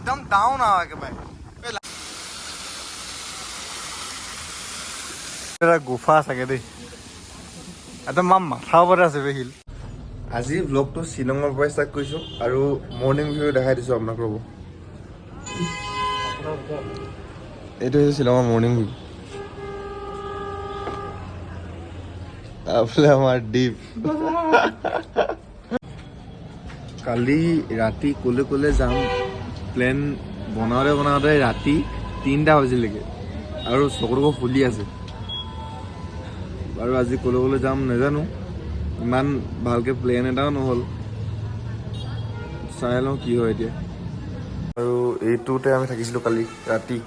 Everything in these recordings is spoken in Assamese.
একদম ডাউন আৰু একেবাৰে এটা গুফা চাগে দেই একদম মাথাৰ ওপৰতে আছে হিল আজি ব্লগটো শ্বিলঙৰ পৰা ষ্টাৰ্ট কৰিছোঁ আৰু মৰ্ণিং ভিউ দেখাই দিছোঁ আপোনাক ৰ'ব এইটো হৈছে শ্বিলঙৰ মৰ্ণিং ভিউ তাৰফালে আমাৰ দ্বীপ কালি ৰাতি ক'লে যাম প্লেন বনাওঁতে ৰাতি 3টা বাজিলেগে আৰু চকুটো ফুলি আছে আৰু আজি ক'লে যাম নাজানো ইমান ভালকৈ প্লেন এটাও নহ'ল চাই লওঁ কি হয় এতিয়া আৰু এইটোতে আমি থাকিছিলোঁ কালি ৰাতি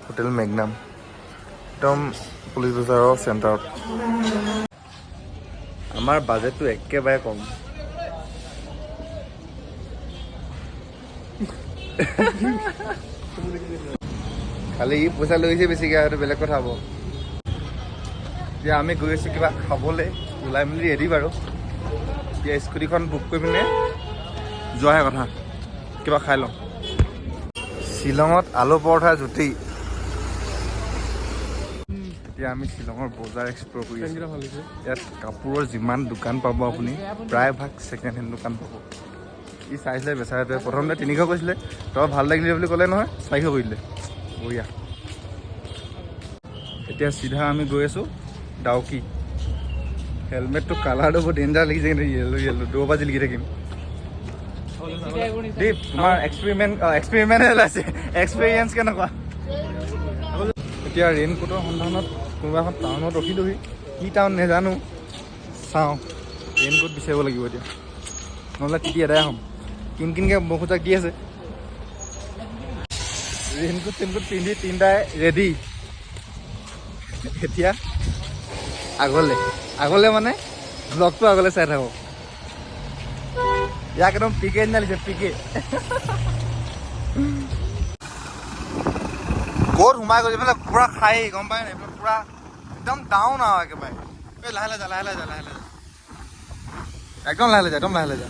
হোটেল মেগনাম একদম পুলিচ বজাৰৰ চেণ্টাৰত আমাৰ বাজেটটো একেবাৰে কম খালি ই পইচা লৈ গৈছে বেছিকৈ সেইটো বেলেগ কথা হ'ব এতিয়া আমি গৈ আছোঁ কিবা খাবলৈ ওলাই মেলি ৰেডি বাৰু এতিয়া স্কুটিখন বুক কৰি পিনে যোৱাহে কথা কিবা খাই লওঁ শ্বিলঙত আলু পৰঠা জুতি এতিয়া আমি শ্বিলঙৰ বজাৰ এক্সপ্ল'ৰ কৰি আছোঁ ইয়াত কাপোৰৰ যিমান দোকান পাব আপুনি প্ৰায়ভাগ ছেকেণ্ড হেণ্ড দোকান পাব ই চাইছিলে বেচাৰটোৱে প্ৰথমতে 300 কৈছিলে তই ভাল লাগিলে বুলি ক'লে নহয় 400 কৰি দিলে বঢ়িয়া এতিয়া চিধা আমি গৈ আছোঁ ডাউকি হেলমেটটো কালাৰটো বহুত ডেঞ্জাৰ লাগিছে কিন্তু য়েল্লো 2 বাজি লিখি থাকিম দেই তোমাৰ এক্সপেৰিমেণ্টহে ওলাইছে এক্সপেৰিয়েঞ্চ কেনেকুৱা এতিয়া ৰেইনকোটৰ সন্ধানত কোনোবা এখন টাউনত ৰখিলোহি কি টাউন নেজানো চাওঁ ৰেইনকোট বিচাৰিব লাগিব এতিয়া নহ'লে তিতি এদাই হ'ম কিনকৈ বৰষুণজাক দি আছে ৰেইনকোট পিন্ধি 3টাই ৰেডি এতিয়া আগলৈ মানে ব্লগটো আগলৈ চাই থাকোঁ ইয়াক একদম পিকে নালিছে পিকে ক'ত সোমাই গৈছে এইফালে পূৰা খাই গম পায় নাই এইফালে পূৰা একদম ডাউন আৰু একেবাৰে এই লাহে যা একদম লাহে যা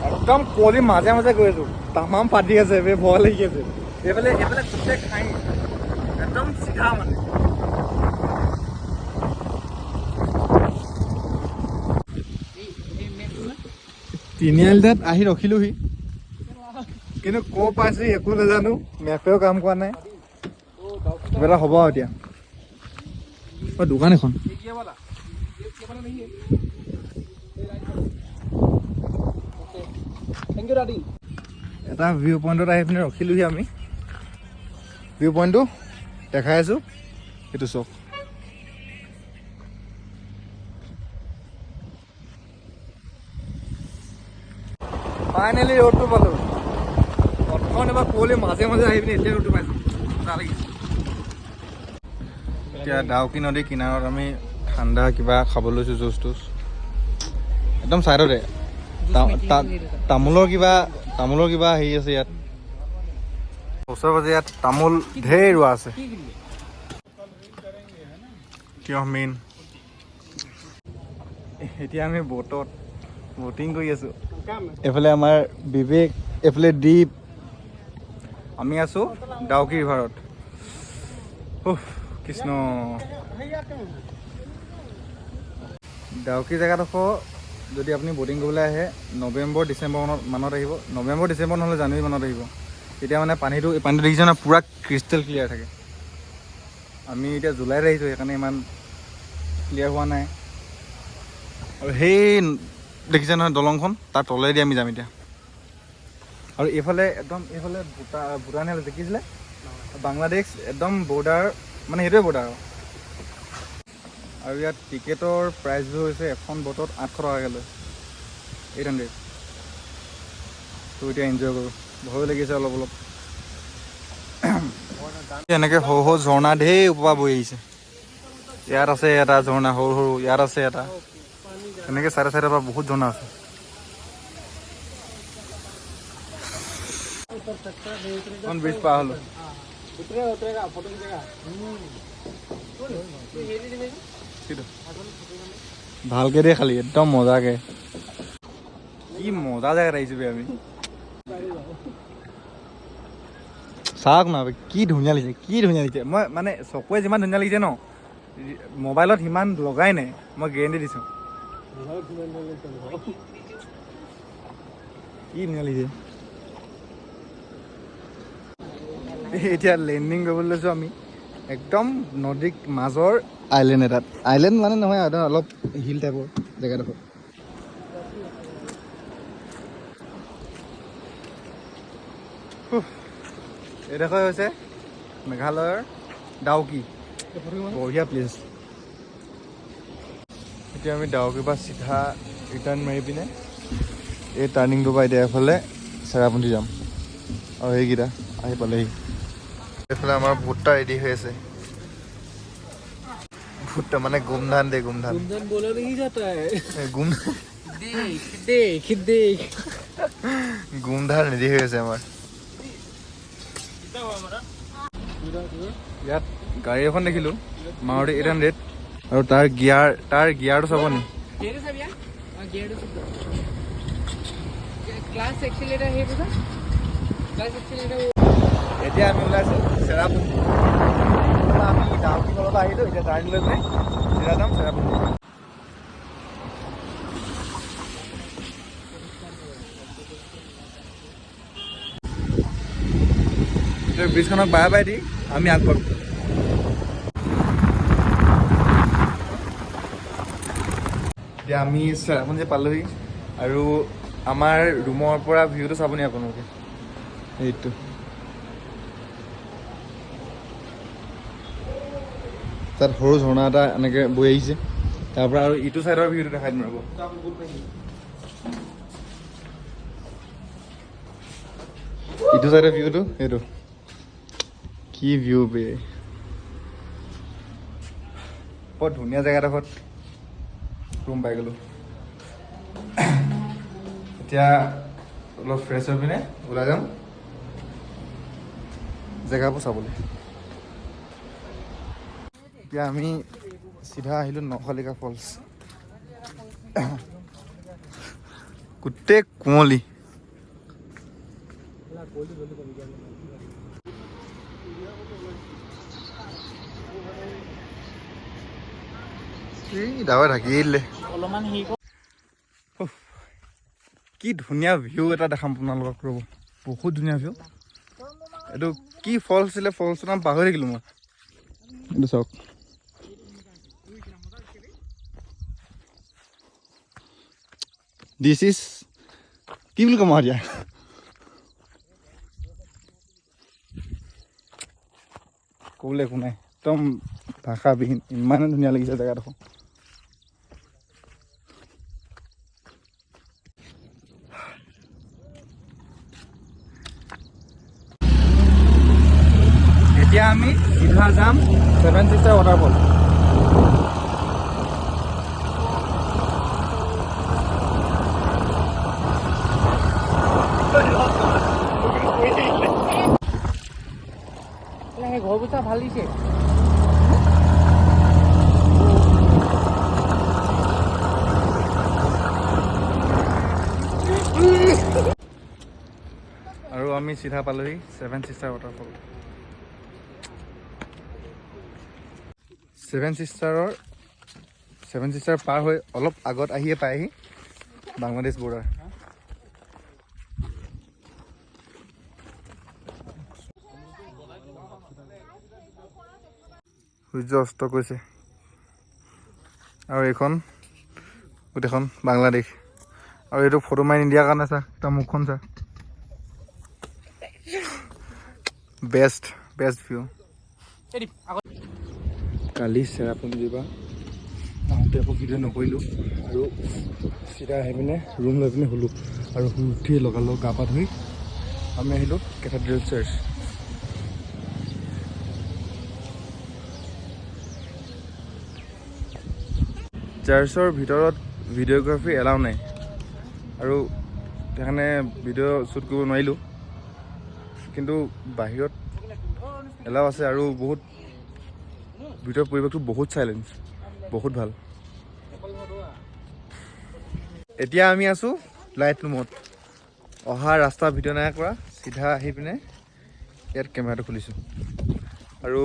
একদম কুঁৱলী মাজে গৈ আছোঁ তামাম ফাটি আছে ভয় লাগি আছে এইফালে গোটেই খাই একদম চিধা মানে তিনিআলিত আহি ৰখিলোহি কিন্তু ক'ৰ পাইছোঁ একো নাজানো মেপেও কাম কৰা নাই কিবা এটা হ'ব আৰু এতিয়া দোকান এখন এটা ভিউ পইণ্টত আহি পিনে ৰখিলোহি আমি ভিউ পইণ্টটো দেখাই আছোঁ সেইটো চাওক ফাইনেলি ৰোডটো পালোঁ প্ৰথম এবাৰ কুঁৱলী মাজে আহি পিনে এতিয়া ৰোডটো পাইছোঁ ভাল লাগিছে এতিয়া ডাউকি নদীৰ কিনাৰত আমি ঠাণ্ডা কিবা খাব লৈছোঁ জুচ একদম চাইডতে তামোলৰ কিবা হেৰি আছে ইয়াত ওচৰে পাজৰে ইয়াত তামোল ঢেৰ ৰোৱা আছে কিয় মেইন এতিয়া আমি বটিং কৰি আছোঁ এইফালে আমাৰ বিবেক এইফালে দ্বীপ আমি আছোঁ ডাউকি ৰিভাৰত কৃষ্ণ ডাউকি জেগাডোখৰ যদি আপুনি বটিং কৰিবলৈ আহে নৱেম্বৰ ডিচেম্বৰ মানত আহিব নৱেম্বৰ ডিচেম্বৰ নহ'লে জানুৱাৰী মানত আহিব তেতিয়া মানে পানীটো দেখিছে নহয় পূৰা ক্ৰিষ্টেল ক্লিয়াৰ থাকে আমি এতিয়া জুলাইত আহিছোঁ সেইকাৰণে ইমান ক্লিয়াৰ হোৱা নাই আৰু সেই দেখিছে নহয় দলংখন তাৰ তলেদি আমি যাম এতিয়া আৰু এইফালে ভূটানহে দেখিছিলে বাংলাদেশ একদম বৰ্ডাৰ মানে সেইটোৱে বৰ্ডাৰ আৰু ইয়াত টিকেটৰ প্ৰাইচবোৰ হৈছে এখন বটত 800 টকাকৈ লয় 800 ত' এতিয়া এনজয় কৰোঁ ভয় লাগিছে অলপ এনেকৈ সৰু ঝৰ্ণা ঢেৰ ওপৰ বৈ আহিছে ইয়াত আছে এটা ঝৰ্ণা সৰু ইয়াত আছে এটা এনেকৈ চাইডে পৰা বহুত ঝৰ্ণা আছে ব্ৰিজ পাৰ হ'লোঁ ভালকে দে খালি একদম মজাকে কি মজা জেগাত আহিছোঁ আমি চাওক না কি ধুনীয়া লাগিছে, কি ধুনীয়া লাগিছে। মই মানে চকুৱে যিমান ধুনীয়া লাগিছে ন, মোবাইলত সিমান লগাই নাই, মই গেৰেণ্টি দিছোঁ। কি ধুনীয়া লাগিছে। এতিয়া লেণ্ডিং কৰিবলৈ লৈছোঁ আমি একদম নদীৰ মাজৰ আইলেণ্ড এটাত। আইলেণ্ড মানে নহয় আৰু অলপ হিল টাইপৰ জেগাডোখৰ। এইডোখৰ হৈছে মেঘালয়ৰ ডাউকি, বঢ়িয়া প্লেচ। এতিয়া আমি ডাউকিৰ পৰা চিধা ৰিটাৰ্ণ মাৰি পিনে এই টাৰ্ণিংটোৰ পৰা এতিয়া এফালে চেৰাপুঞ্জী যাম। আৰু সেইকেইটা আহি পালেহি। এইফালে আমাৰ ভুট্টা ৰেডি হৈ আছে। ভুট্টা মানে গোমধান দে, গোমধান बोला नहीं जाता है। देख গোমধান ৰেডি হৈ আছে আমাৰ। ইয়াত গাড়ী এখন দেখিলোঁ, মাৰুতি 800, আৰু তাৰ গিয়াৰটো চাব নি? क्लास एक्सीलेटर है बता, क्लास एक्सीलेटर। এতিয়া আমি ওলাইছোঁ চেৰাপুঞ্জী। আমি ডাউকি ঘৰৰ পৰা আহিলোঁ, এতিয়া টাৰ্ণ লৈ পিনে চিধা যাম চেৰাপুঞ্জী। ব্ৰিজখনক বাই বাই দি আমি আগবাঢ়োঁ। এতিয়া আমি চেৰাপুঞ্জী পালোহি, আৰু আমাৰ ৰুমৰ পৰা ভিউটো চাবনি আপোনালোকে? এইটো তাত সৰু ঝৰ্ণা এটা এনেকৈ বৈ আহিছে। তাৰ পৰা আৰু ইটো চাইডৰ ভিউটো দেখাই দিম ৰ'ব। ইটো চাইডৰ ভিউটো সেইটো কি ভিউ বে, বৰ ধুনীয়া জেগাডোখৰত ৰুম পাই গ'লোঁ। এতিয়া অলপ ফ্ৰেছ হৈ পিনে ওলাই যাম জেগাবোৰ চাবলৈ। এতিয়া আমি চিধা আহিলোঁ নখলিকা ফলছ। গোটেই কুঁৱলী। ডাৱৰ ঢাকিয়ে দিলে। কি ধুনীয়া ভিউ এটা দেখাম আপোনালোকক, ৰ'ব। বহুত ধুনীয়া ভিউ। এইটো কি ফলছ আছিলে, ফলছটোৰ নাম পাহৰি থাকিলোঁ মই। এইটো চাওক, দিছ ইজ কি বুলি ক'ম আৰু এতিয়া। ক'বলৈ একো নাই, একদম ভাষাবিহীন, ইমানে ধুনীয়া লাগিছে জেগাডোখৰ। এতিয়া আমি চিধা যাম 7 ছিষ্টাৰ ৱাটাৰফল। ঘৰ বুচা ভাল দিছে। আৰু আমি চিধা পালোহি 7 ছিষ্টাৰ ৱাটাৰফল। 7 ছিষ্টাৰ পাৰ হৈ অলপ আগত আহিয়ে পায়হি বাংলাদেশ বৰ্ডাৰ। সূৰ্য অস্ত গৈছে, আৰু এইখন গোটেইখন বাংলাদেশ। আৰু এইটো ফটো মাৰি নিদিয়াৰ কাৰণে চা, তাৰ মুখখন চা। Best view. কালি চেৰাপুঞ্জীৰ পৰা আহোঁতে একো ভিডিঅ' নকৰিলোঁ, আৰু চিধা আহি পিনে ৰুম লৈ পিনে শুলোঁ। আৰু শুই উঠি লগালগ গা পা ধুই আমি আহিলোঁ কেথেড্ৰেল চাৰ্চ। চাৰ্চৰ ভিতৰত ভিডিঅ'গ্ৰাফী এলাউ নাই, আৰু সেইকাৰণে ভিডিঅ' শ্বুট কৰিব নোৱাৰিলোঁ। কিন্তু বাহিৰত এলাউ আছে, আৰু বহুত ভিতৰৰ পৰিৱেশটো বহুত চাইলেঞ্চ, বহুত ভাল। এতিয়া আমি আছোঁ লাইট ৰুমত। অহা ৰাস্তা ভিডিঅ' নাই কৰা, চিধা আহি পিনে ইয়াত কেমেৰাটো খুলিছোঁ আৰু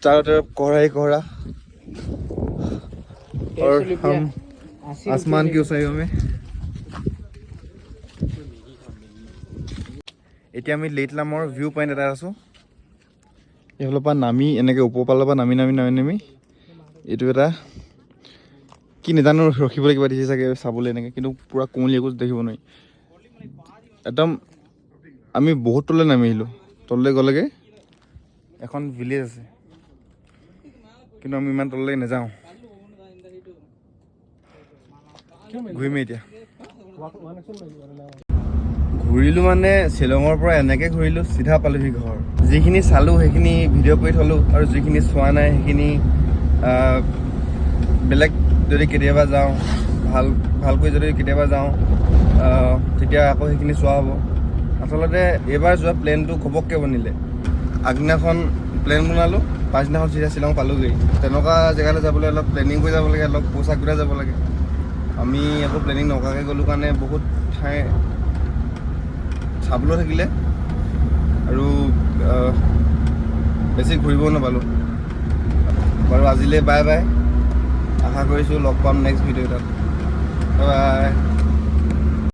चारों तरफ कोहरा ही कोहरा और हम आसमान की ऊंचाइयों में এতিয়া আমি লেইটলামৰ ভিউ পইণ্ট এটা আছোঁ এইফালৰ পৰা নামি এনেকৈ ওপৰফালৰ পৰা নামি এইটো এটা কি নাজানো ৰখিবলৈ কিবা দিছে চাগে চাবলৈ এনেকৈ কিন্তু পূৰা কোমলীয়া একো দেখিব নোৱাৰি একদম আমি বহুত তললৈ নামি আহিলোঁ তললৈ গ'লেগৈ এখন ভিলেজ আছে কিন্তু আমি ইমান তললৈ নাযাওঁ ঘূৰিমেই এতিয়া ঘূৰিলোঁ মানে শ্বিলঙৰ পৰা এনেকৈ ঘূৰিলোঁ চিধা পালোহি ঘৰ যিখিনি চালোঁ সেইখিনি ভিডিঅ' কৰি থ'লোঁ আৰু যিখিনি চোৱা নাই সেইখিনি বেলেগ যদি কেতিয়াবা যাওঁ ভালকৈ যদি কেতিয়াবা যাওঁ তেতিয়া আকৌ সেইখিনি চোৱা হ'ব আচলতে এইবাৰ যোৱা প্লেনটো ঘপককৈ বনিলে আগদিনাখন প্লেন বনালোঁ পাছদিনাখন চিধা শ্বিলং পালোঁগৈ তেনেকুৱা জেগালৈ যাবলৈ অলপ প্লেনিং কৰি যাব লাগে অলপ পইচা গোটাই যাব লাগে আমি আকৌ প্লেনিং নকৰাকৈ গ'লোঁ কাৰণে বহুত ঠাই চাবলৈ থাকিলে আৰু বেছি ঘূৰিবও নাপালোঁ বাৰু আজিলৈ বাই বাই আশা কৰিছোঁ লগ পাম নেক্সট ভিডিঅ' এটাত বাই বাই